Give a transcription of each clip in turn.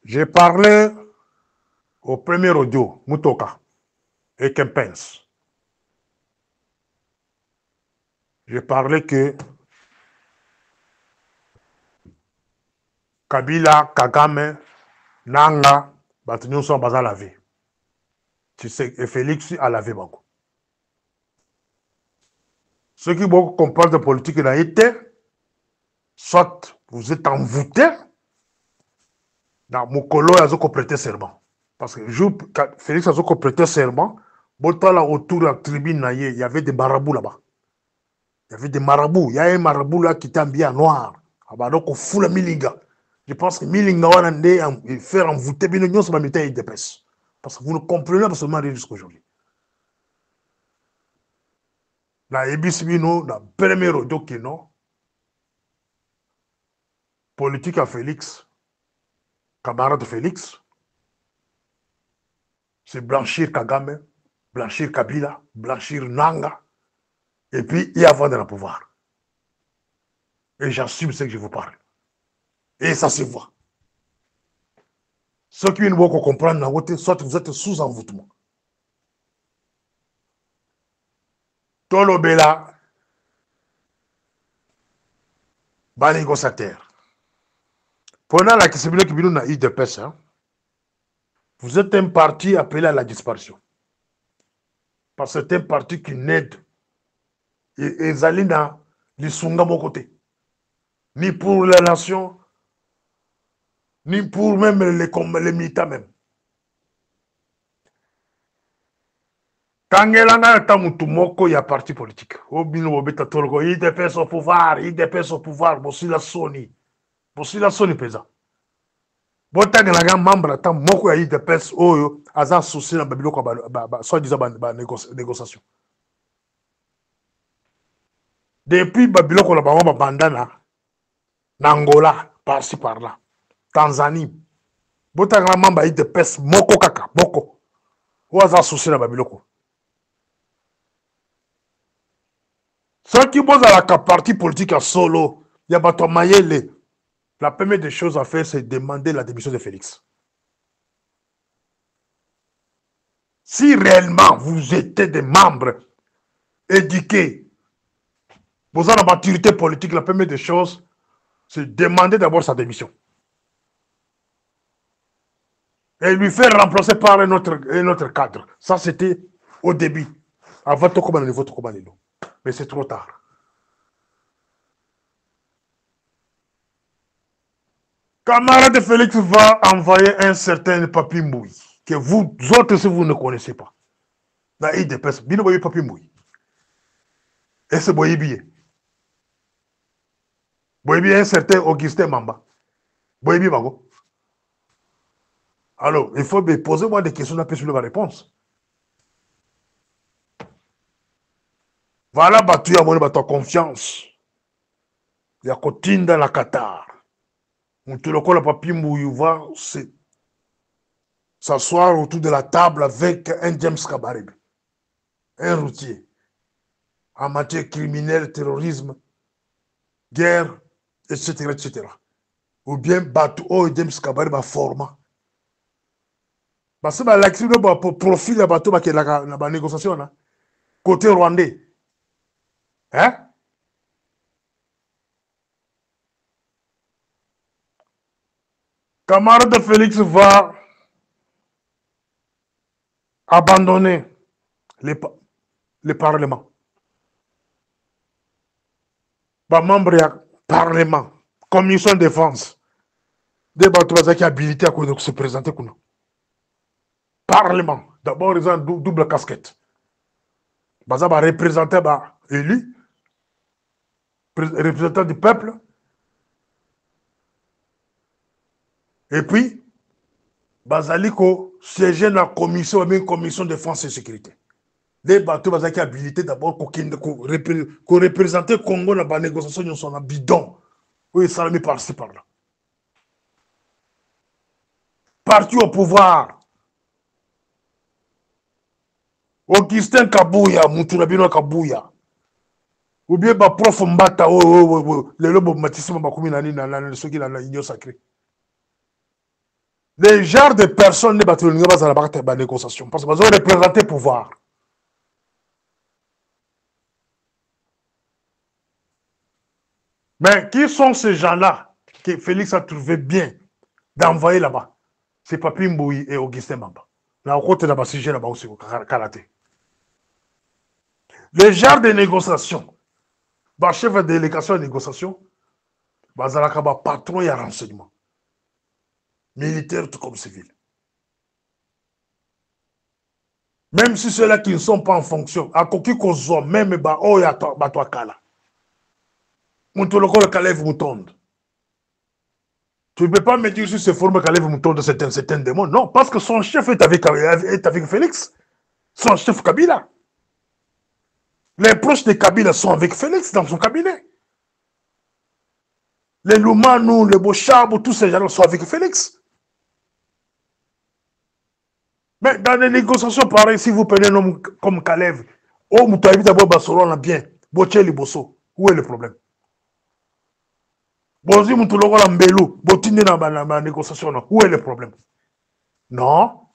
J'ai parlé au premier audio, Mutoka et Kempens. J'ai parlé que Kabila, Kagame, Nanga, Batignon sont basés à laver. Tu sais, et Félix a lavé beaucoup. Ceux qui vont comprendre de politique dans été, soit vous êtes envoûtés, dans Mokolo, ils ont prêté serment. Parce que Félix a prêté serment, là autour de la tribune, il y avait des marabouts là-bas. Il y avait des marabouts. Il y a un marabout là qui était habillé en noir. Donc, on fout la Milinga. Je pense que Milinga va faire envoûter Binognon sur la métaille de presse. Parce que vous ne comprenez pas seulement jusqu'à aujourd'hui. La Ebisbino, la première audio qui non, politique à Félix, camarade de Félix, c'est blanchir Kagame, blanchir Kabila, blanchir Nanga, et puis y avoir de la pouvoir. Et j'assume ce que je vous parle. Et ça se voit. Ceux qui ne vont pas comprendre, soit vous êtes sous envoûtement. Tolobela, bas négociateur. Pendant la question qui vient dans l'IDPS, vous êtes un parti appelé à la disparition. Parce que c'est un parti qui n'aide. Et ils allaient dans les Sunga mon côté. Ni pour la nation, ni pour même les militants même. Quand il y a un parti politique, IDPS au pouvoir, IDPS au pouvoir, Bossi la Sony pesant. Botang la membre tant moko ya IDPS oyo aza souci na babilo kwa soit disant négociation. Depuis babilo kwa ba bandana na Angola par-ci par-là, Tanzanie. Botang la membre ya IDPS moko kaka moko o aza souci na babilo kwa. Ceux qui posent à la parti politique à solo, il y a bato mayele. La première des choses à faire, c'est demander la démission de Félix. Si réellement vous êtes des membres éduqués, vous avez la maturité politique, la première des choses, c'est demander d'abord sa démission. Et lui faire remplacer par un autre cadre. Ça, c'était au début. Avant tout comme niveau tout comme mais c'est trop tard. Camarade Félix va envoyer un certain Papi Mouy, que vous autres, si vous ne connaissez pas. Dans l'IDPS, vous voyez Papi Mouy. Et c'est Boyebiye. Boyebiye, un certain Augustin Mamba. Boyebiye Mago. Alors, il faut me poser moi des questions, on peut suivre ma réponse. Voilà, tu as mon confiance. Il y a Kotine dans la Qatar. On te le colle à Papi Mouy, va s'asseoir autour de la table avec un James Kabarebe, un routier, en matière criminelle, terrorisme, guerre, etc., etc. Ou bien Batou et James Kabarebe format. Parce que l'action de profil de Batou qui est la négociation, côté rwandais. Hein? Camarade Félix va abandonner le Parlement. Membre du Parlement, Commission de défense, des bateaux qui habilités à se présenter. Parlement, d'abord, ils ont double casquette. Baza va représenter élu, représentant du peuple, et puis, Bazaliko siéger dans la commission de défense et sécurité. Les bateaux qui habilités d'abord pour représenter le Congo dans la négociation de son bidon. Oui, ça l'a mis par-ci par-là. Parti au pouvoir. Augustin Kabouya, Moutourabino Kabouya. Ou bien prof Mbata, le lobo matissima bakumi nani na ceux qui dans l'union sacrée. Les genres de personnes ne battent pas la négociation parce qu'ils ont représenté le pouvoir. Mais qui sont ces gens-là que Félix a trouvé bien d'envoyer là-bas? C'est Papi Mbouyi et Augustin Mamba. Là, côté là-bas, sujet là-bas aussi, au karaté. Les genres de négociation, bah, chef de délégation de négociation, bah, Zalakaba, patron et renseignement. Militaire tout comme civil. Même si ceux-là qui ne sont pas en fonction, à Koki Kozo, même bah, oh, ya toi kala. Moutoloko le Kalev Moutonde. Tu ne peux pas me dire si c'est formé Kalev Moutonde, c'est un démon. Non, parce que son chef est avec Félix. Son chef Kabila. Les proches de Kabila sont avec Félix dans son cabinet. Les Loumanou, les Bochabou, tous ces gens sont avec Félix. Mais dans les négociations, pareil, si vous prenez un homme comme Kalev, oh, Moutaïbi d'abord Bassolon, bien, Bocheli Bosso, où est le problème? Bozi Moutoulogo Lambelou, Botine dans la négociation, où est le problème? Non.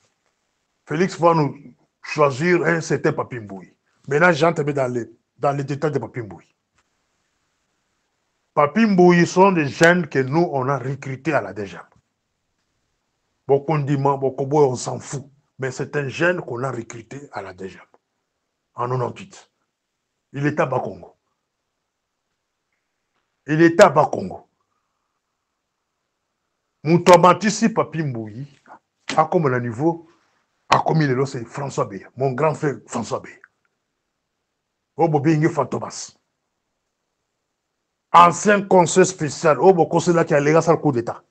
Félix va nous choisir un certain Papi Mbouyi. Maintenant, j'entre dans les détails de Papi Mbouyi. Papi Mbouyi sont des jeunes que nous, on a recrutés à la DGAM. Beaucoup de gens, on s'en fout. Mais c'est un jeune qu'on a recruté à la DGAM en 98. Il était à Bakongo. Il était à Bakongo. Moutomatisi Papi Mbouyi, à comme le niveau, à comme il est là, c'est François Beya, mon grand frère François Beya. Obobingi Fantomas. Ancien conseil spécial, Obo conseil là qui a légalisé le coup d'État.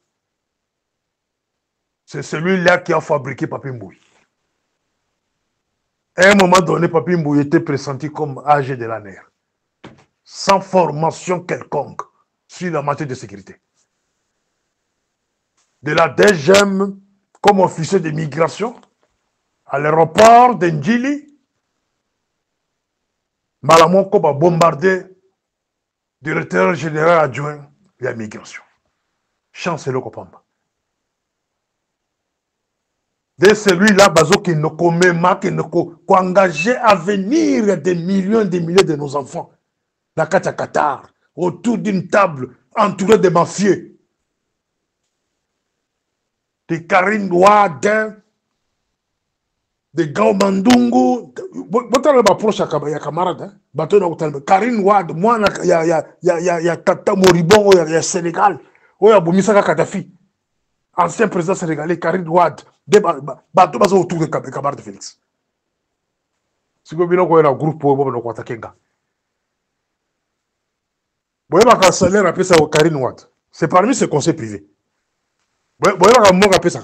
C'est celui-là qui a fabriqué Papi Mbouyi. À un moment donné, Papi Mbouyi était pressenti comme âgé de la nerf, sans formation quelconque sur la matière de sécurité. De la DGM comme officier de migration à l'aéroport d'Ndjili, Malamoko a bombardé directeur général adjoint de la migration. Chancelier Kopamba. De celui-là, Bazo qui nous commet, qui nous engagé à venir des millions et des milliers de nos enfants, la Qatar, autour d'une table entourée de mafieux, de Karine Ouad, de Gao Mandungu, botala approche ya camarade, bateau na Karine Ouad, moi ya Tata Moribongo ya Sénégal, oya Boumisaka Kadhafi, ancien président sénégalais, Karine Ouad, bateau bazo autour de camarade Félix. Si vous voulez un groupe pour vous attaquer, vous avez un salaire appelé ça Karine Ouad. C'est parmi ses conseils privés. Vous avez un mot appelé ça.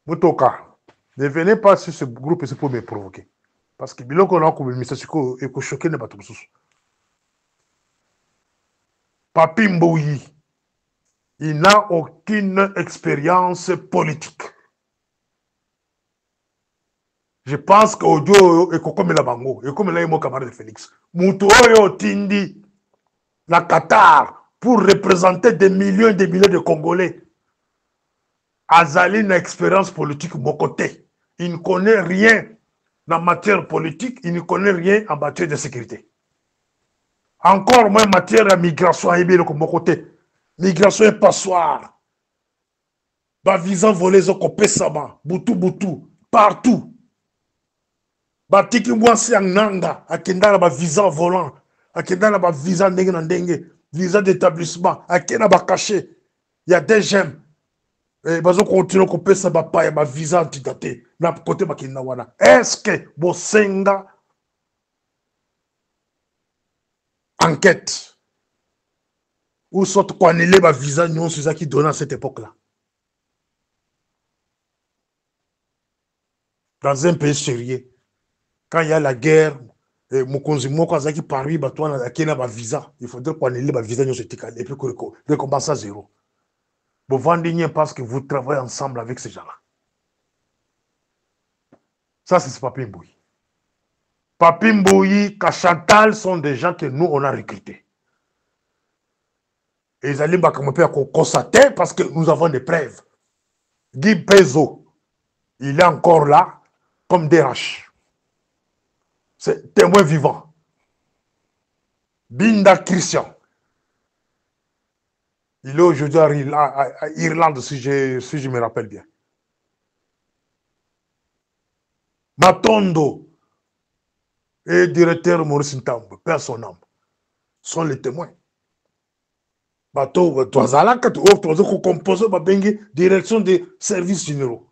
Motoka, ne venez pas sur ce groupe pour me provoquer. Parce que bilo qu'on a comme message et que choqué n'est pas tout sous. Papi Mbouyi, il n'a aucune expérience politique. Je pense qu'Odio est comme la bango, et comme là, mon camarade Félix. Moutouoyo Tindi, la Qatar, pour représenter des millions et des milliers de Congolais. Azali n'a expérience politique mon côté. Il ne connaît rien en matière politique, il ne connaît rien en matière de sécurité. Encore moins en matière de migration à mon côté. Migration et passoire. Ba visa volé zoko pesama, butu, partout. Ba tiki mwasi nanga, akenda ba visa volant, akenda ba visa ndenge, visa d'établissement, akenda ba caché. Il y a des gemmes. Bazo continue ko pesa ba pa ya ba visa antidaté na côté bakina wana. Est-ce que bosenga enquête ou soit quoi annuler ba visa non c'est ça qui donne à cette époque-là? Dans un pays sérieux, quand il y a la guerre, Mokonzi Moko Azaki Paris, Batouana, Akena ba visa, il faudrait qu'on annuler ba visa non c'est et puis qu'on recommence à zéro. Vous vendez parce que vous travaillez ensemble avec ces gens-là. Ça, c'est Papi Mbouyi. Papi Mbouyi, Kachantal sont des gens que nous, on a recrutés. Et ils allaient constater parce que nous avons des preuves. Guy Pezo, il est encore là comme DRH. C'est témoin vivant. Binda Christian, il est aujourd'hui à Irlande, si je me rappelle bien. Matondo et directeur Maurice Ntambo, père son âme, sont les témoins. Bateau, Toazalaka, tu composer la direction des services généraux.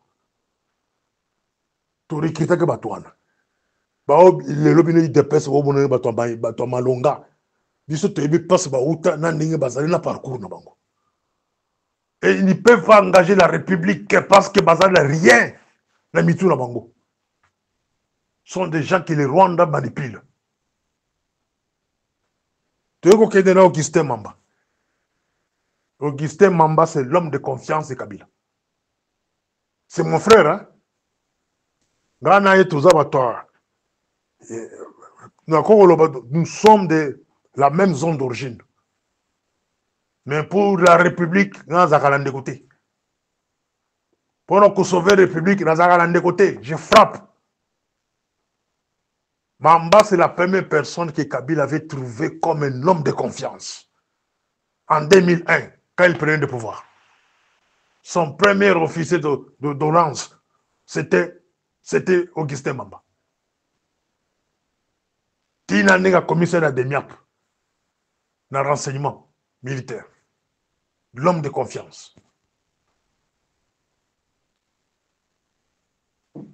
Tu recrutes que Batouana. Les lobbies de pèse au bonheur Batou Malonga. Biso te passe Baouta, Nanding Bazali na parcours na bango. Et ils ne peuvent pas engager la République parce que Bazali n'a rien. Na mitou na bango. Ce sont des gens qui les Rwanda manipulent. Tu veux qu'on ait Augustin Mamba. Augustin Mamba, c'est l'homme de confiance de Kabila. C'est mon frère, hein. Nous sommes de la même zone d'origine. Mais pour la République, nous avons des côtés. Pour nous sauver la République, nous avons des côtés. Je frappe. Mamba, c'est la première personne que Kabila avait trouvé comme un homme de confiance. En 2001, quand il prenait le pouvoir. Son premier officier d'Orange, c'était Augustin Mamba. Tina Nenga, commissaire à Demiap, dans le renseignement militaire. L'homme de confiance.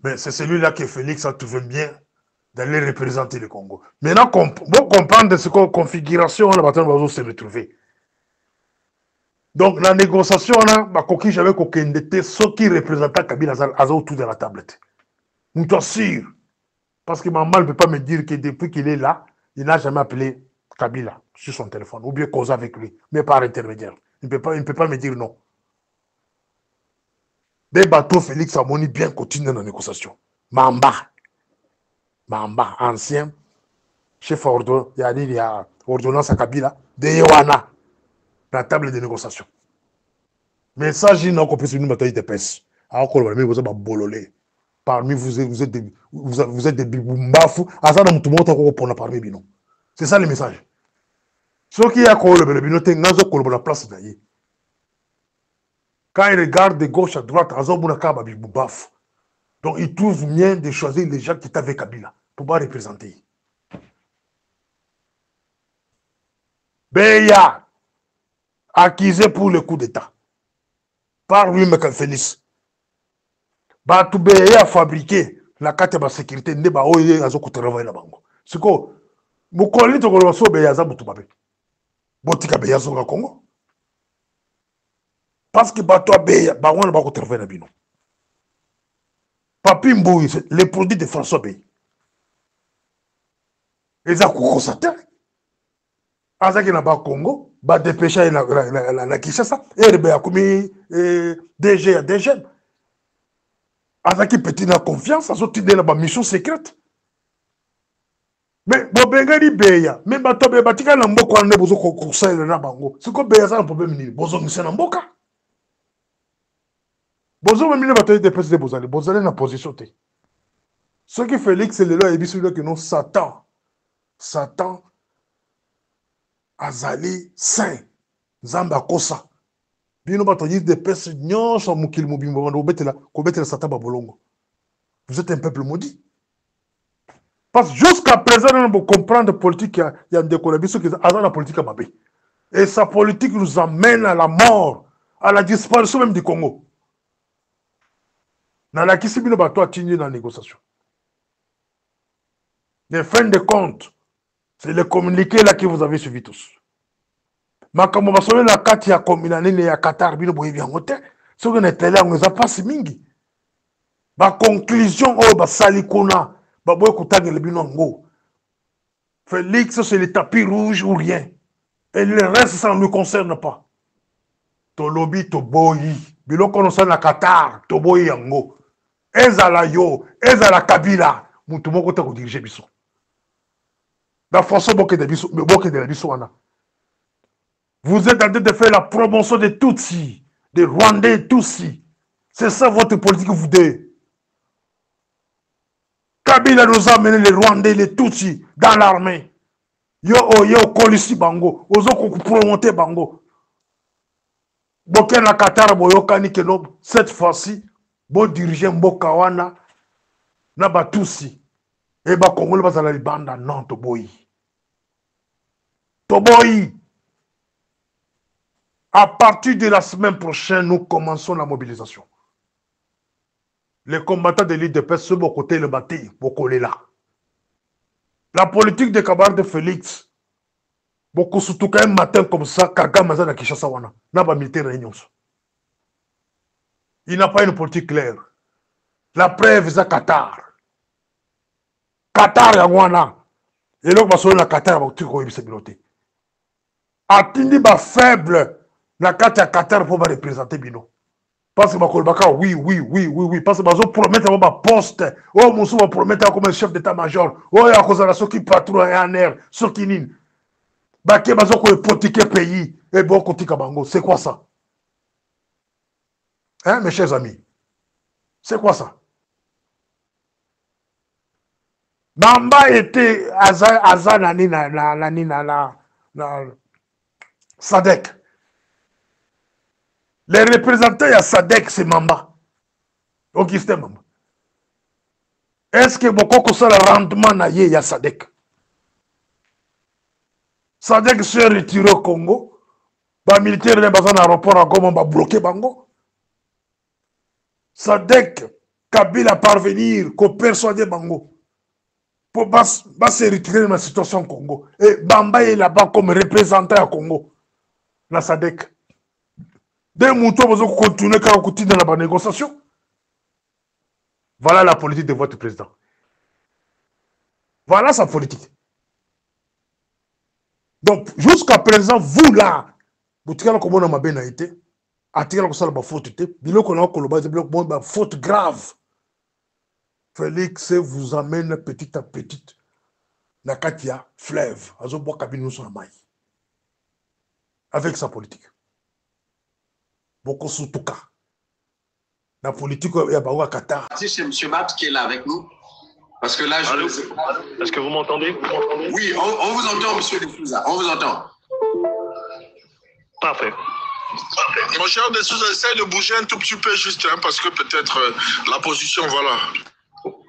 Mais c'est celui-là que Félix a trouvé bien d'aller représenter le Congo. Maintenant, pour comprendre de ce que configuration on va se retrouver. Donc, la négociation, j'avais qu'aucun ceux qui représentaient Kabila autour de la tablette. Nous sommes sûrs. Parce que maman ne peut pas me dire que depuis qu'il est là, il n'a jamais appelé Kabila sur son téléphone, ou bien cause avec lui, mais par intermédiaire. Il ne peut pas me dire non. Des bateaux, Félix Amoni bien continué dans la négociation. Mamba, ancien chef il y a ordonnance à Kabila, de Yewana, la table de négociation. Mais ça, j'ai une compris sur une bataille de pêche. Alors qu'on va vous avez bololé. Parmi vous êtes des biboumafou. Parmi nous. C'est ça le message. Ce qui est à la place d'ailleurs. Quand il regarde de gauche à droite, donc il trouve bien de choisir les gens qui étaient avec Kabila pour pas représenter. Beya, accusé pour le coup d'État. Par lui, M. Félix. Batu Beya a fabriqué la carte de sécurité. Ne ba oye azo kutrava na bango. Siko, mukoli to ko so Beya za mutu babe. Botika Beya zo Congo. Parce que Batu Beya, ba wana ba kutrava na bino. Papi Mbouy, les produits de François Beya. Ils ont constaté. Azaki na ba Congo, ba dépêché na Kinshasa, et be akumi DG à DG. Azaki petit na confiance, azoti de la mission secrète. Mais Bobengari Beya, même Batobe Batika na mboko ane bozo conseil na bango. C'est quoi Beya ça un problème ni bozo mise na mboka. Bozo même batoye de pèse de bozale na position té. Ce qui Félix c'est le là et bisu que non Satan azali saint Zamba kosa. Bino batoye de pèse nyonso mukili mobimbo bando betela Satan babolongo. Vous êtes un peuple maudit. Parce que jusqu'à présent, on peut comprendre la politique, il y a des collaborations qui ont la politique à Mabé. Et sa politique nous amène à la mort, à la disparition même du Congo. Dans la Kissibino Bato a tigné dans la négociation. Mais fin de compte, c'est le communiqué là que vous avez suivi tous. Mais comme on va sauver la carte, il y a comme il y a Qatar, il y a un hôtel. Ce qu'on est là, on ne pas si mingi. Ma conclusion, oh, bah, salikona. Félix, c'est le tapis rouge ou rien. Et le reste, ça ne nous concerne pas. To lobby, to boyi. Bilo konosa na Qatar, to boyi yango. Ezala yo, ezala Kabila. Moutou moko te ko dirige biso. Da façon boke de biso wana. Vous êtes en train de faire la promotion des Tutsis, des Rwandais Tutsis. C'est ça votre politique, vous deux. Kabila nous a amené les Rwandais, les Tutsis dans l'armée. Yo, kolisi bango. Ozo promonter bango. Boken la Qatar, boyokani keno, cette fois-ci, bon dirigeant Mboka wana, na Tutsi. Et ba Congolais bazala libanda, non, toboyi. Toboyi. À partir de la semaine prochaine, nous commençons la mobilisation. Les combattants de l'IDPS, ceux de côté le bâti, beaucoup là. La politique de Kabare de Félix, beaucoup surtout quand un matin comme ça, Kagame Mazana Kishasa wana, n'a pas militaire réunion. Il n'a pas une politique claire. La preuve, c'est Qatar. Qatar, Yangwana. Et là, on va la Qatar, on va tout le atteindre ba faible, la carte à Qatar pour représenter Bino. Parce que Bakolbaka, oui. Parce que Bazo promettre un poste. Oh, Moussou va promettre comme chef d'état-major. Oh, il y a cause de ceux qui patrouillent en air, ceux qui nient. Baké Bazo ko hypothéquer pays. Et bon, côté Kabango. C'est quoi ça? Hein, mes chers amis? C'est quoi ça? Mamba était Azanani la Sadek. Les représentants à Sadek, c'est Mamba. Augustin Mamba. Est-ce que beaucoup ça le rendement na y a Sadek? Sadek se retiré au Congo. Les militaires ne sont pas en aéroport à Goma, va bloquer Bango. Sadek, Kabila parvenir, qu'on persuader Bango. Pour se retirer de la situation au Congo. Et Bamba est là-bas comme représentant au Congo. La Sadek. Des moutons vont continuer dans la négociation. Voilà la politique de votre président. Voilà sa politique. Donc, jusqu'à présent, vous là, vous tirez comme on a bien été, attirez comme ça la faute, faute grave. Félix vous amène petit à petit. Nakatia, fleuve, avec sa politique. Beaucoup sous tout cas. La politique, il y a pas Qatar. C'est M. Matt qui est là avec nous. Parce que là, Allô, est-ce que vous m'entendez? Oui, on vous entend, M. Desouza. On vous entend. Parfait. Mon cher Desouza, essaye de bouger un tout petit peu juste, hein, parce que peut-être la position, voilà.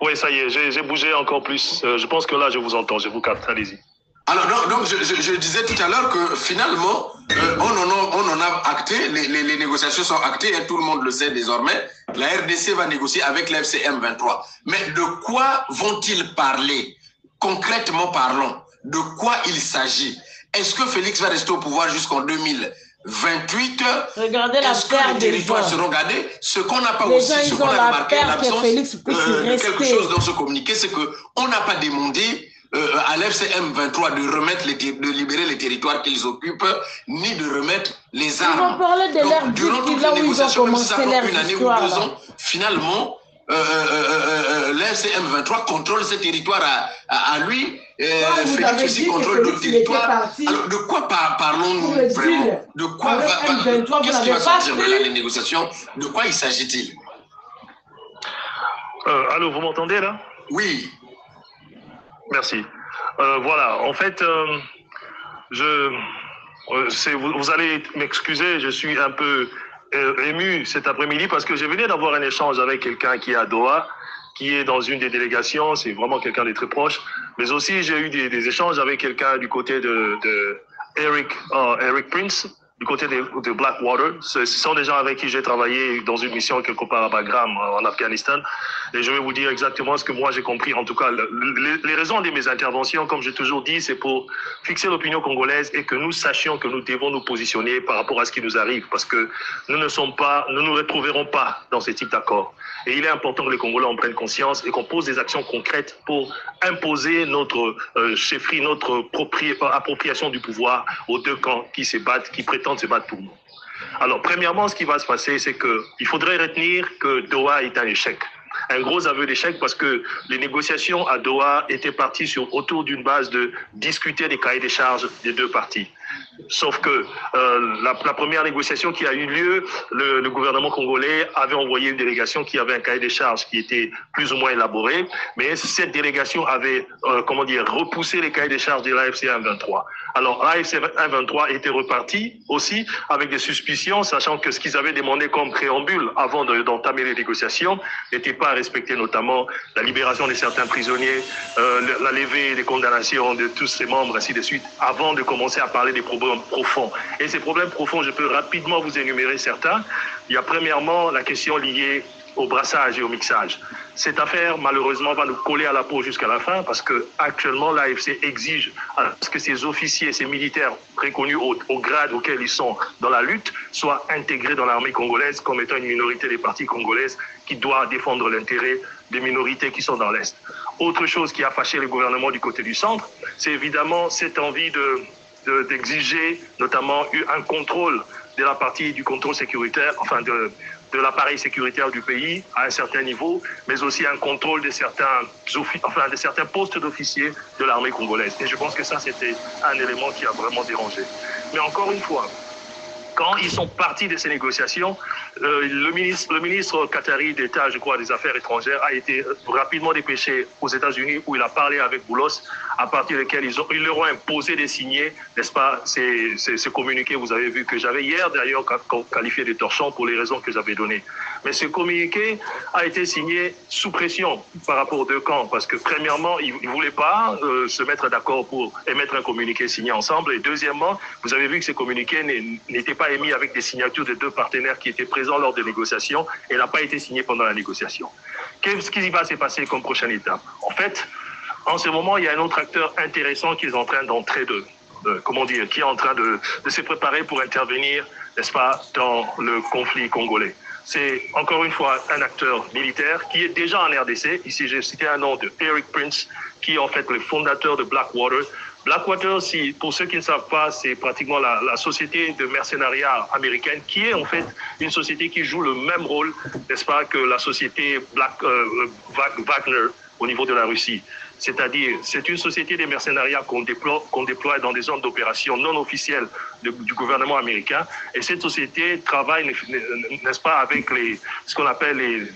Oui, ça y est, j'ai bougé encore plus. Je pense que là, je vous entends, je vous capte. Allez-y. Alors, donc je disais tout à l'heure que finalement, on en a acté, les négociations sont actées et tout le monde le sait désormais. La RDC va négocier avec l'FCM 23. Mais de quoi vont-ils parler? Concrètement parlons, de quoi il s'agit? Est-ce que Félix va rester au pouvoir jusqu'en 2028? Regardez la Est-ce que les territoires seront gardés? Ce qu'on n'a pas les aussi, gens, ce qu'on a remarqué, l'absence quelque chose dans ce communiqué, c'est qu'on n'a pas demandé à l'FCM 23 de remettre de libérer les territoires qu'ils occupent, ni de remettre les armes. On va parler de leur durant toutes les négociations, même si ça prend une année ou 2 ans, finalement, l'FCM 23 contrôle ce territoire à lui. Félix aussi contrôle d'autres territoires. Alors, de quoi parlons-nous vraiment? De quoi qu'est-ce qui va sortir de là, les négociations? De quoi il s'agit-il? Allô, vous m'entendez là? Oui. Merci. Voilà, en fait, vous allez m'excuser, je suis un peu ému cet après-midi parce que je venais d'avoir un échange avec quelqu'un qui est à Doha, qui est dans une des délégations, c'est vraiment quelqu'un de très proche, mais aussi j'ai eu des échanges avec quelqu'un du côté de Eric Prince, du côté de Blackwater. Ce sont des gens avec qui j'ai travaillé dans une mission quelque part à Bagram, en Afghanistan. Et je vais vous dire exactement ce que moi j'ai compris. En tout cas, les raisons de mes interventions, comme j'ai toujours dit, c'est pour fixer l'opinion congolaise et que nous sachions que nous devons nous positionner par rapport à ce qui nous arrive. Parce que nous ne nous retrouverons pas dans ce type d'accord. Et il est important que les Congolais en prennent conscience et qu'on pose des actions concrètes pour imposer notre chefferie, notre appropriation du pouvoir aux deux camps qui se battent, qui prétendent se battre pour nous. Alors, premièrement, ce qui va se passer, c'est qu'il faudrait retenir que Doha est un échec. Un gros aveu d'échec parce que les négociations à Doha étaient parties autour d'une base de discuter des cahiers des charges des deux parties. Sauf que la première négociation qui a eu lieu, le gouvernement congolais avait envoyé une délégation qui avait un cahier des charges qui était plus ou moins élaboré, mais cette délégation avait, repoussé les cahiers des charges de l'AFC 1-23. Alors l'AFC 1-23 était reparti aussi avec des suspicions, sachant que ce qu'ils avaient demandé comme préambule avant d'entamer les négociations n'était pas respecté, notamment la libération de certains prisonniers, la levée des condamnations de tous ses membres, ainsi de suite, avant de commencer à parler des problèmes profonds. Et ces problèmes profonds, je peux rapidement vous énumérer certains. Il y a premièrement la question liée au brassage et au mixage. Cette affaire, malheureusement, va nous coller à la peau jusqu'à la fin parce que actuellement, l'AFC exige à ce que ces officiers, ces militaires reconnus au grade auquel ils sont dans la lutte soient intégrés dans l'armée congolaise comme étant une minorité des parties congolaises qui doit défendre l'intérêt des minorités qui sont dans l'Est. Autre chose qui a fâché le gouvernement du côté du centre, c'est évidemment cette envie d'exiger notamment un contrôle de la partie du contrôle sécuritaire, enfin de l'appareil sécuritaire du pays à un certain niveau, mais aussi un contrôle de certains postes d'officiers de l'armée congolaise. Et je pense que ça, c'était un élément qui a vraiment dérangé. Mais encore une fois, quand ils sont partis de ces négociations, le ministre qatari d'État, je crois, des Affaires étrangères, a été rapidement dépêché aux États-Unis où il a parlé avec Boulos, à partir desquels ils leur ont imposé de signer, n'est-ce pas, ces communiqués. Vous avez vu que j'avais hier d'ailleurs qualifié de torchon pour les raisons que j'avais données. Mais ce communiqué a été signé sous pression par rapport aux deux camps, parce que premièrement, ils ne voulaient pas se mettre d'accord pour émettre un communiqué signé ensemble. Et deuxièmement, vous avez vu que ces communiqués n'étaient pas émis avec des signatures de deux partenaires qui étaient présents lors des négociations et n'a pas été signé pendant la négociation. Qu'est-ce qui va se passer comme prochaine étape? En fait, en ce moment, il y a un autre acteur intéressant qui est en train d'entrer qui est en train de se préparer pour intervenir, n'est-ce pas, dans le conflit congolais. C'est encore une fois un acteur militaire qui est déjà en RDC. Ici, j'ai cité un nom de Eric Prince, qui est en fait le fondateur de Blackwater. Blackwater, pour ceux qui ne savent pas, c'est pratiquement la société de mercenariat américaine qui est en fait une société qui joue le même rôle, n'est-ce pas, que la société Wagner au niveau de la Russie. C'est-à-dire, c'est une société de mercenariat qu'on déploie dans des zones d'opération non officielles du gouvernement américain. Et cette société travaille, n'est-ce pas, avec ce qu'on appelle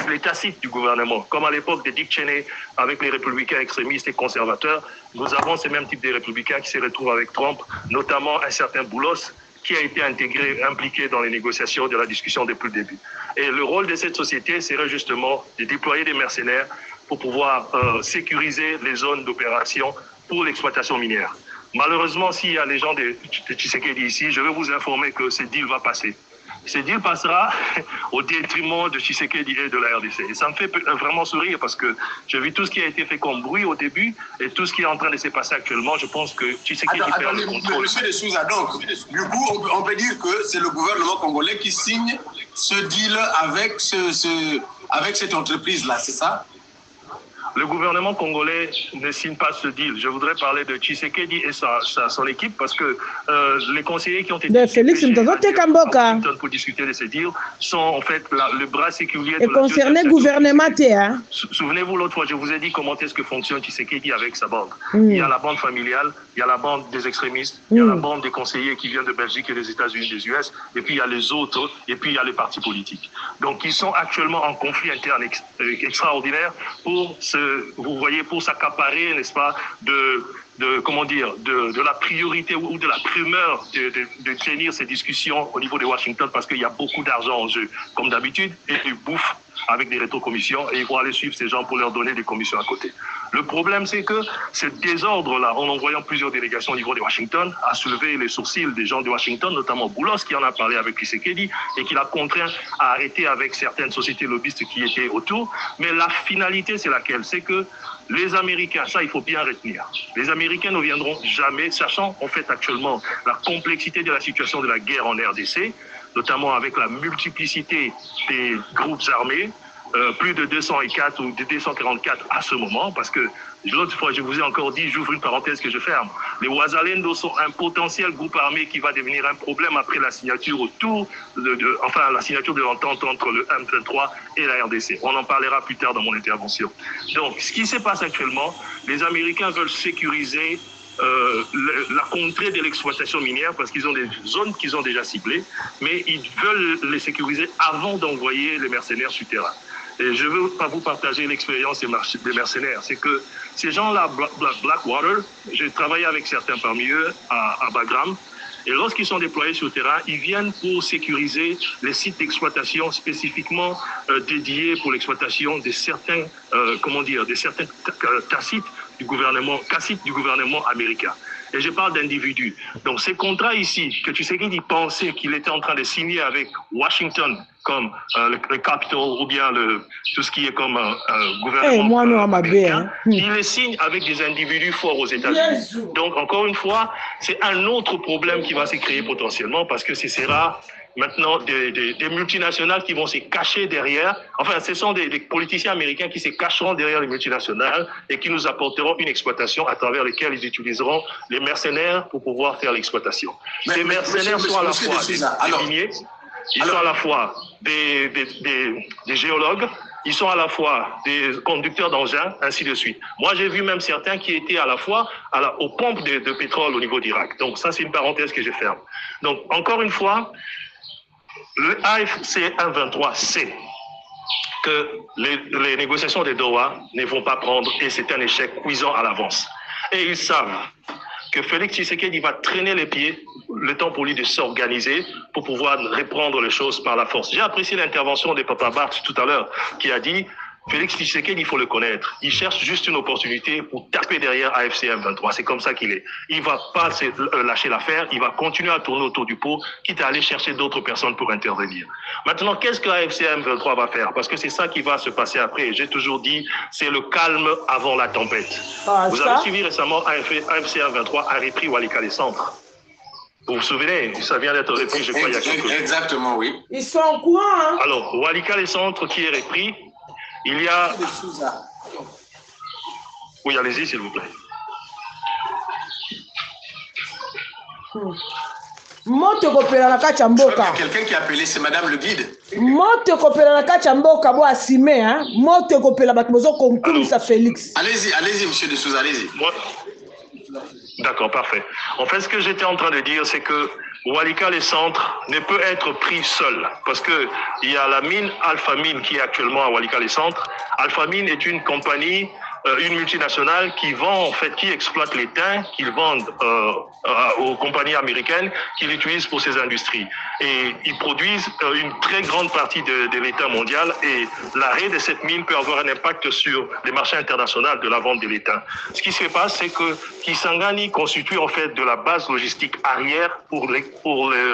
les tacites du gouvernement. Comme à l'époque de Dick Cheney, avec les républicains extrémistes et conservateurs, nous avons ces mêmes types de républicains qui se retrouvent avec Trump, notamment un certain Boulos, qui a été impliqué dans les négociations de la discussion depuis le début. Et le rôle de cette société serait justement de déployer des mercenaires pour pouvoir sécuriser les zones d'opération pour l'exploitation minière. Malheureusement, s'il y a les gens de Tshisekedi ici, je vais vous informer que ce deal va passer. Ce deal passera au détriment de Tshisekedi et de la RDC. Et ça me fait vraiment sourire parce que j'ai vu tout ce qui a été fait comme bruit au début et tout ce qui est en train de se passer actuellement. Je pense que Tshisekedi perd le contrôle. Monsieur de Souza, donc, du coup, on peut dire que c'est le gouvernement congolais qui signe ce deal avec cette entreprise-là, c'est ça? Le gouvernement congolais ne signe pas ce deal. Je voudrais parler de Tshisekedi et son équipe parce que les conseillers qui ont été pour discuter de ce deal sont en fait le bras séculier de concerné gouvernement. Souvenez-vous, l'autre fois, je vous ai dit comment est-ce que fonctionne Tshisekedi avec sa bande. Il y a la bande familiale, il y a la bande des extrémistes, il y a la bande des conseillers qui viennent de Belgique et des États-Unis, des US, et puis il y a les autres, et puis il y a les partis politiques. Donc ils sont actuellement en conflit interne extraordinaire pour s'accaparer, n'est-ce pas, de la priorité ou de la primeur de tenir ces discussions au niveau de Washington parce qu'il y a beaucoup d'argent en jeu, comme d'habitude, et ils bouffent avec des rétrocommissions et ils vont aller suivre ces gens pour leur donner des commissions à côté. Le problème, c'est que ce désordre-là, en envoyant plusieurs délégations au niveau de Washington, a soulevé les sourcils des gens de Washington, notamment Boulos, qui en a parlé avec Tshisekedi et qui l'a contraint à arrêter avec certaines sociétés lobbyistes qui étaient autour. Mais la finalité, c'est laquelle? C'est que les Américains, ça il faut bien retenir, les Américains ne viendront jamais, sachant en fait actuellement la complexité de la situation de la guerre en RDC, notamment avec la multiplicité des groupes armés, plus de 204 ou de 244 à ce moment, parce que l'autre fois, je vous ai encore dit, j'ouvre une parenthèse que je ferme, les Ouazalendo sont un potentiel groupe armé qui va devenir un problème après la signature la signature de l'entente entre le M23 et la RDC. On en parlera plus tard dans mon intervention. Donc, ce qui se passe actuellement, les Américains veulent sécuriser la contrée de l'exploitation minière parce qu'ils ont des zones qu'ils ont déjà ciblées, mais ils veulent les sécuriser avant d'envoyer les mercenaires sur terrain. Et je ne veux pas vous partager l'expérience des mercenaires. C'est que ces gens-là, Blackwater, j'ai travaillé avec certains parmi eux à Bagram, et lorsqu'ils sont déployés sur le terrain, ils viennent pour sécuriser les sites d'exploitation spécifiquement dédiés pour l'exploitation de certains, de certains cassites du gouvernement américain. Et je parle d'individus. Donc ces contrats ici, que Tshisekedi pensait qu'il était en train de signer avec Washington, comme le Capitol ou bien tout ce qui est comme gouvernement américain, il les signe avec des individus forts aux États-Unis. Donc encore une fois, c'est un autre problème qui va se créer potentiellement parce que ce sera maintenant des multinationales qui vont se cacher derrière, enfin ce sont des politiciens américains qui se cacheront derrière les multinationales et qui nous apporteront une exploitation à travers lesquelles ils utiliseront les mercenaires pour pouvoir faire l'exploitation. Ces mercenaires sont à la fois des miniers, ils sont à la fois des géologues, ils sont à la fois des conducteurs d'engins, ainsi de suite. Moi, j'ai vu même certains qui étaient à la fois aux pompes de pétrole au niveau d'Irak. Donc ça, c'est une parenthèse que je ferme. Donc, encore une fois, le AFC 123 sait que les négociations de Doha ne vont pas prendre et c'est un échec cuisant à l'avance. Et ils savent que Félix Tshisekedi va traîner les pieds le temps pour lui de s'organiser pour pouvoir reprendre les choses par la force. J'ai apprécié l'intervention de Papa Bart tout à l'heure qui a dit Félix Tshisekedi, il faut le connaître. Il cherche juste une opportunité pour taper derrière AFC M23. C'est comme ça qu'il est. Il ne va pas lâcher l'affaire. Il va continuer à tourner autour du pot, quitte à aller chercher d'autres personnes pour intervenir. Maintenant, qu'est-ce que AFC M23 va faire? Parce que c'est ça qui va se passer après. J'ai toujours dit, c'est le calme avant la tempête. Vous avez suivi récemment AFC M23 a repris Walikale Centre. Vous vous souvenez, ça vient d'être repris, je crois, il y a quelques jours. Exactement, oui. Ils sont en courant, hein? Alors, Walikale Centre qui est repris, il y a... Oui, allez-y, s'il vous plaît. Moto kopela na kati ya mboka. Quelqu'un qui a appelé, c'est Madame le guide. Moto kopela na kati ya mboka bo asime, hein? Moto kopela bato mozo konkumisa Félix. Allez-y, monsieur de Souza, allez-y. D'accord, parfait. En fait, ce que j'étais en train de dire, c'est que Walikale Centre ne peut être pris seul parce que il y a la mine Alpha Mine qui est actuellement à Walikale Centre. Alpha Mine est une compagnie, une multinationale qui vend, en fait, qui exploite les thym qu'ils vendent aux compagnies américaines qui l'utilisent pour ces industries. Et ils produisent une très grande partie de l'étain mondial et l'arrêt de cette mine peut avoir un impact sur les marchés internationaux de la vente de l'étain. Ce qui se passe, c'est que Kisangani constitue en fait de la base logistique arrière pour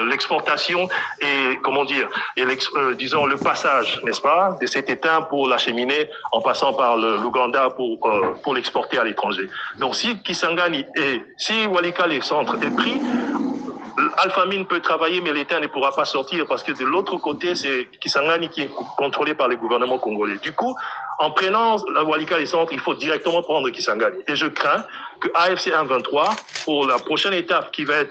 l'exportation et, comment dire, et disons le passage, n'est-ce pas, de cet étain pour l'acheminer en passant par l'Ouganda pour l'exporter à l'étranger. Donc si Kisangani et si Walikale Centre est pris, Alpha Mine peut travailler, mais l'État ne pourra pas sortir parce que de l'autre côté, c'est Kisangani qui est contrôlé par le gouvernement congolais. Du coup, en prenant la Walikale Centre, il faut directement prendre Kisangani. Et je crains que AFC 123, pour la prochaine étape qui va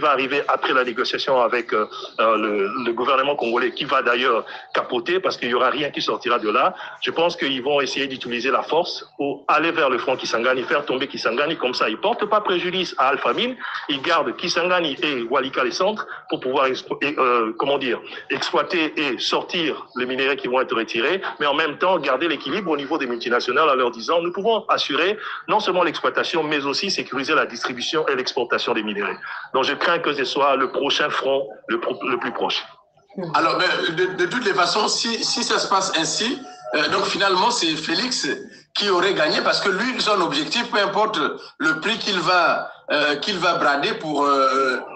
arriver après la négociation avec le gouvernement congolais, qui va d'ailleurs capoter parce qu'il n'y aura rien qui sortira de là, je pense qu'ils vont essayer d'utiliser la force pour aller vers le front Kisangani, faire tomber Kisangani, comme ça, ils ne portent pas préjudice à Alpha Mine, ils gardent Kisangani et Walikale Centre pour pouvoir exploiter et sortir les minéraux qui vont être retirés, mais en même temps garder l'équilibre au niveau des multinationales en leur disant nous pouvons assurer non seulement l'exploitation mais aussi sécuriser la distribution et l'exportation des minéraux. Donc je crains que ce soit le prochain front le plus proche. Alors de toutes les façons, si ça se passe ainsi, donc finalement c'est Félix qui aurait gagné parce que lui, son objectif, peu importe le prix qu'il va brader pour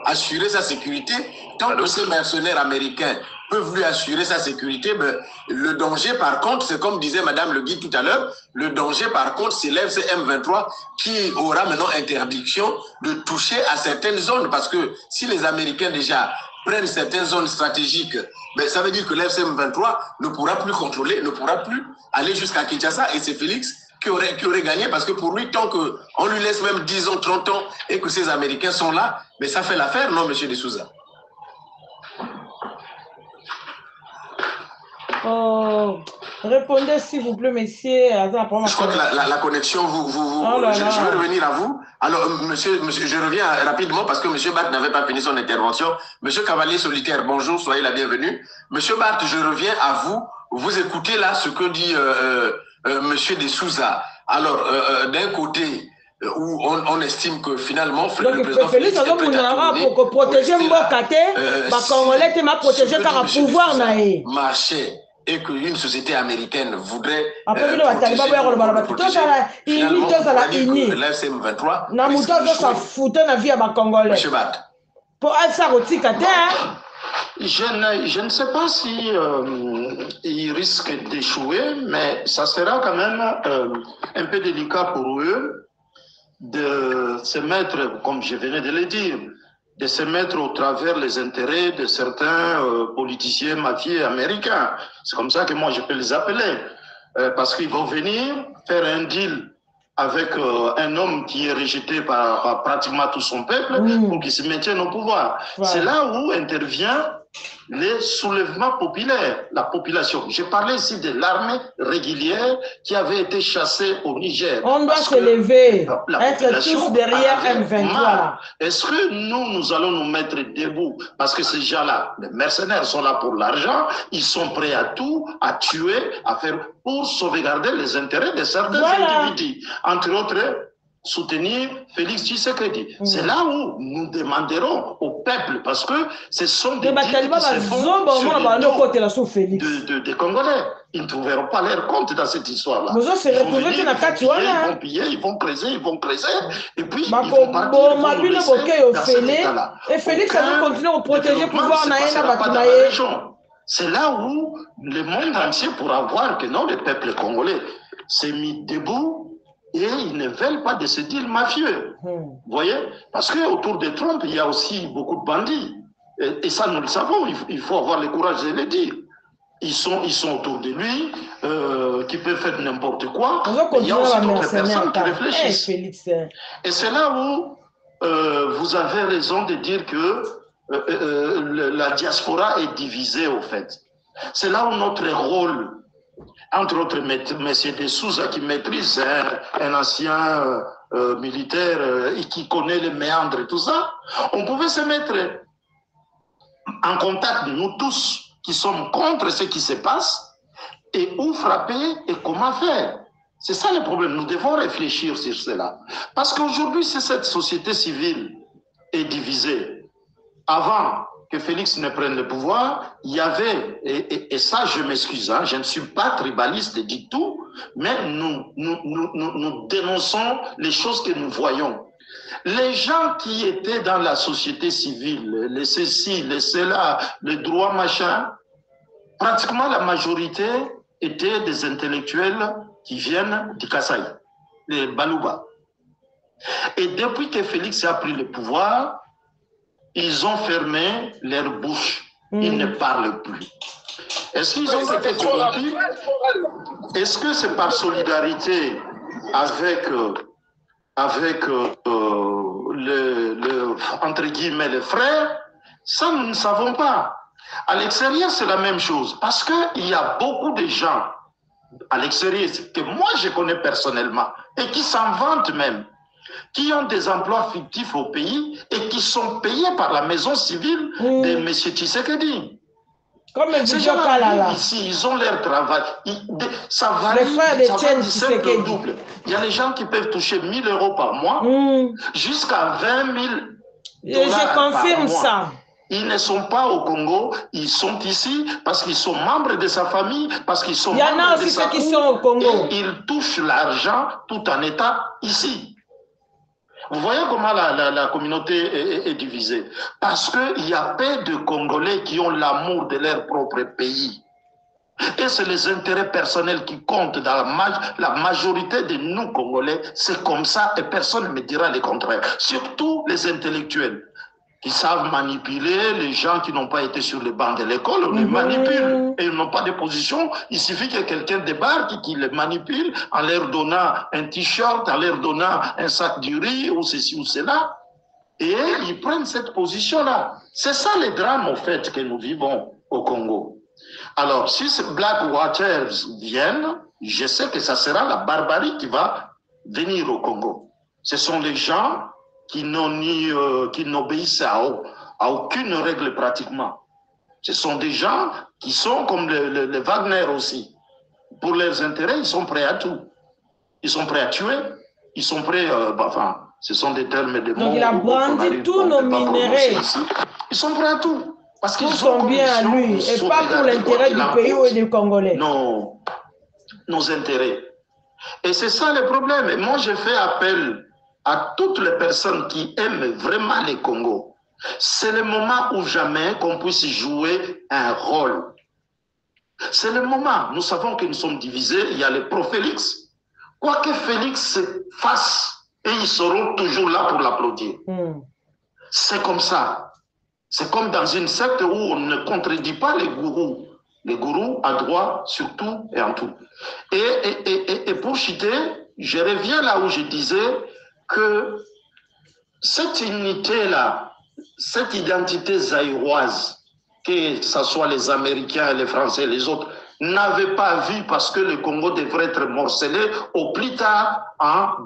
assurer sa sécurité, tant que ces mercenaires américains peuvent lui assurer sa sécurité, ben, le danger par contre, c'est comme disait Madame le guide tout à l'heure, le danger par contre c'est l'FC M23 qui aura maintenant interdiction de toucher à certaines zones parce que si les Américains déjà prennent certaines zones stratégiques, ben, ça veut dire que l'FC M23 ne pourra plus contrôler, ne pourra plus aller jusqu'à Kinshasa et c'est Félix qui aurait gagné parce que pour lui, tant qu'on lui laisse même 10 ans, 30 ans et que ces Américains sont là, ben, ça fait l'affaire, non, monsieur de Souza? Oh, Répondez s'il vous plaît, messieurs. Je crois que la connexion, je vais revenir à vous. Alors, monsieur, je reviens rapidement parce que monsieur Bat n'avait pas fini son intervention. Monsieur Cavalier Solitaire, bonjour, soyez la bienvenue. Monsieur Bat, je reviens à vous. Vous écoutez là ce que dit monsieur De Souza. Alors, d'un côté, où on estime que finalement, le président Félix pour protéger Mbokate, Congolais m'a protégé car un pouvoir naé. Marché. Et qu'une société américaine voudrait protéger l'FCM 23. Monsieur Bat. Je ne sais pas si ils risquent d'échouer, mais ça sera quand même un peu délicat pour eux de se mettre, comme je venais de le dire, de se mettre au travers les intérêts de certains politiciens mafieux américains. C'est comme ça que moi je peux les appeler. Parce qu'ils vont venir faire un deal avec un homme qui est rejeté par pratiquement tout son peuple pour qu'il se maintienne au pouvoir. Ouais. C'est là où intervient les soulèvements populaires, la population. Je parlais ici de l'armée régulière qui avait été chassée au Niger. On doit se lever, être tous derrière M23. Est-ce que nous allons nous mettre debout? Parce que ces gens-là, les mercenaires sont là pour l'argent, ils sont prêts à tout, à tuer, à faire pour sauvegarder les intérêts de certains individus. Entre autres, soutenir Félix Tshisekedi. C'est là où nous demanderons au peuple, parce que ce sont des dits qui se font sur les dos des Congolais. Ils ne trouveront pas leur compte dans cette histoire-là. Ils vont venir, ils vont piller, ils vont creuser, et puis ils vont partir, et Félix va continuer à protéger le pouvoir. C'est là où le monde entier pourra voir que non, le peuple congolais s'est mis debout et ils ne veulent pas de ce deal mafieux. Vous voyez? Parce qu'autour de Trump, il y a aussi beaucoup de bandits. Et ça, nous le savons. Il faut avoir le courage de le dire. Ils sont autour de lui, qui peuvent faire n'importe quoi. Il y a aussi d'autres personnes qui réfléchissent. Et c'est là où vous avez raison de dire que la diaspora est divisée, au fait. C'est là où notre rôle, entre autres, M. De Souza, qui maîtrise un ancien militaire et qui connaît les méandres et tout ça, on pouvait se mettre en contact, nous tous, qui sommes contre ce qui se passe, et où frapper et comment faire. C'est ça le problème. Nous devons réfléchir sur cela. Parce qu'aujourd'hui, si cette société civile est divisée, avant que Félix ne prenne le pouvoir, il y avait, et ça je m'excuse, hein, je ne suis pas tribaliste du tout, mais nous dénonçons les choses que nous voyons. Les gens qui étaient dans la société civile, les ceci, les cela, les droits machin, pratiquement la majorité étaient des intellectuels qui viennent du Kasaï, les Balouba. Et depuis que Félix a pris le pouvoir, ils ont fermé leur bouche. Ils ne parlent plus. Est-ce qu'ils ont été corrompus? Est-ce que c'est par solidarité avec entre guillemets, les frères? Ça, nous ne savons pas. À l'extérieur, c'est la même chose. Parce qu'il y a beaucoup de gens à l'extérieur que moi, je connais personnellement et qui s'en vantent même, qui ont des emplois fictifs au pays et qui sont payés par la maison civile de M. Tshisekedi. Comme ces gens-là ici, ils ont leur travail. Ça varie, le double. Il y a les gens qui peuvent toucher 1 000 € par mois jusqu'à 20 000 $. Je confirme ça. Ils ne sont pas au Congo, ils sont ici parce qu'ils sont membres de sa famille, parce qu'ils sont membres de sa qui sont au Congo. Et ils touchent l'argent tout en étant ici. Vous voyez comment la communauté est divisée. Parce qu'il y a peu de Congolais qui ont l'amour de leur propre pays. Et c'est les intérêts personnels qui comptent dans la majorité de nous Congolais. C'est comme ça et personne ne me dira le contraire. Surtout les intellectuels qui savent manipuler les gens qui n'ont pas été sur les bancs de l'école. On les manipule et ils n'ont pas de position. Il suffit que quelqu'un débarque qui les manipule en leur donnant un t-shirt, en leur donnant un sac de riz ou ceci ou cela. Et ils prennent cette position-là. C'est ça le drame, au fait, que nous vivons au Congo. Alors, si ces Blackwaters viennent, je sais que ça sera la barbarie qui va venir au Congo. Ce sont les gens qui n'obéissent à aucune règle pratiquement. Ce sont des gens qui sont comme les Wagner aussi. Pour leurs intérêts, ils sont prêts à tout. Ils sont prêts à tuer, ils sont prêts, enfin, ce sont des termes de mots. Donc il a brandi tous nos minéraux. Ils sont prêts à tout. Parce qu'ils sont bien à lui et pas pour l'intérêt du pays ou des Congolais. Non, nos intérêts. Et c'est ça le problème. Et moi, je fais appel à toutes les personnes qui aiment vraiment les Congo. C'est le moment où jamais qu'on puisse jouer un rôle. C'est le moment. Nous savons que nous sommes divisés. Il y a le pro-Félix. Quoi que Félix fasse, et ils seront toujours là pour l'applaudir. C'est comme ça. C'est comme dans une secte où on ne contredit pas les gourous. Les gourous à droit sur tout et en tout. Et pour citer, je reviens là où je disais que cette unité-là, cette identité zaïroise, que ce soit les Américains, les Français et les autres, n'avaient pas vu parce que le Congo devrait être morcelé au plus tard en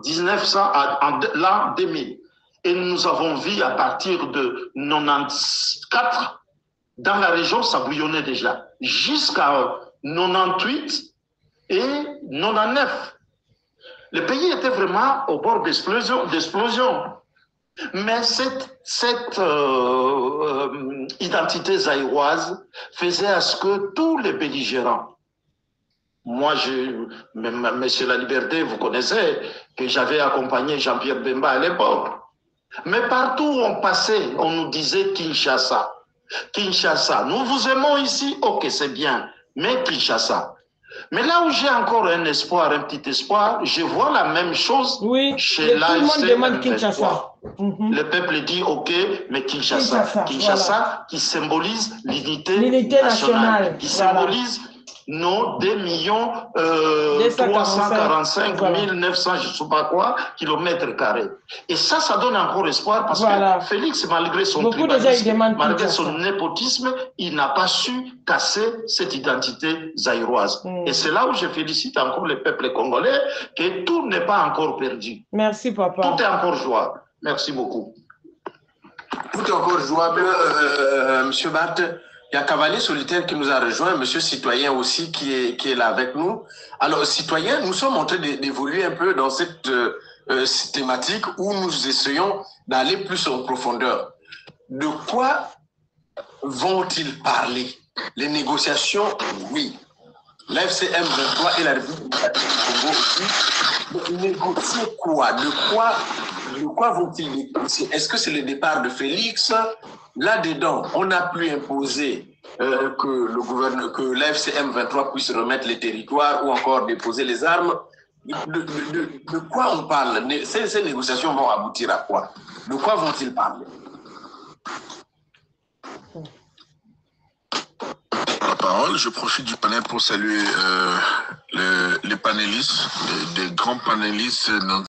l'an 2000. Et nous avons vu à partir de 94, dans la région, ça bouillonnait déjà, jusqu'à 98 et 99. Le pays était vraiment au bord d'explosion. Mais cette identité zaïroise faisait à ce que tous les belligérants, moi, Monsieur La Liberté, vous connaissez que j'avais accompagné Jean-Pierre Bemba à l'époque. Mais partout où on passait, on nous disait Kinshasa. Kinshasa, nous vous aimons ici, ok, c'est bien, mais Kinshasa. Mais là où j'ai encore un espoir, un petit espoir, je vois la même chose chez l'AFC. Le peuple dit ok, mais Kinshasa. Kinshasa qui symbolise l'unité nationale, qui symbolise nos 2 345 900, je ne sais pas quoi, kilomètres carrés. Et ça donne encore espoir parce que Félix, malgré son tribalisme, malgré son népotisme, il n'a pas su casser cette identité zaïroise. Et c'est là où je félicite encore le peuple congolais que tout n'est pas encore perdu. Merci, papa. Tout est encore jouable. Merci beaucoup. Tout est encore jouable, Monsieur Barthes. Il y a Cavalier Solitaire qui nous a rejoint, Monsieur Citoyen aussi qui est là avec nous. Alors, Citoyen, nous sommes en train d'évoluer un peu dans cette thématique où nous essayons d'aller plus en profondeur. De quoi vont-ils parler? Les négociations, oui. L'FCM 23 et la République du Congo aussi. Négocier quoi? De quoi vont-ils négocier? Est-ce que c'est le départ de Félix? Là-dedans, on n'a plus imposé que l'FCM 23 puisse remettre les territoires ou encore déposer les armes. De quoi on parle? Ces négociations vont aboutir à quoi? De quoi vont-ils parler? La parole, je profite du panel pour saluer les panélistes, des grands panélistes.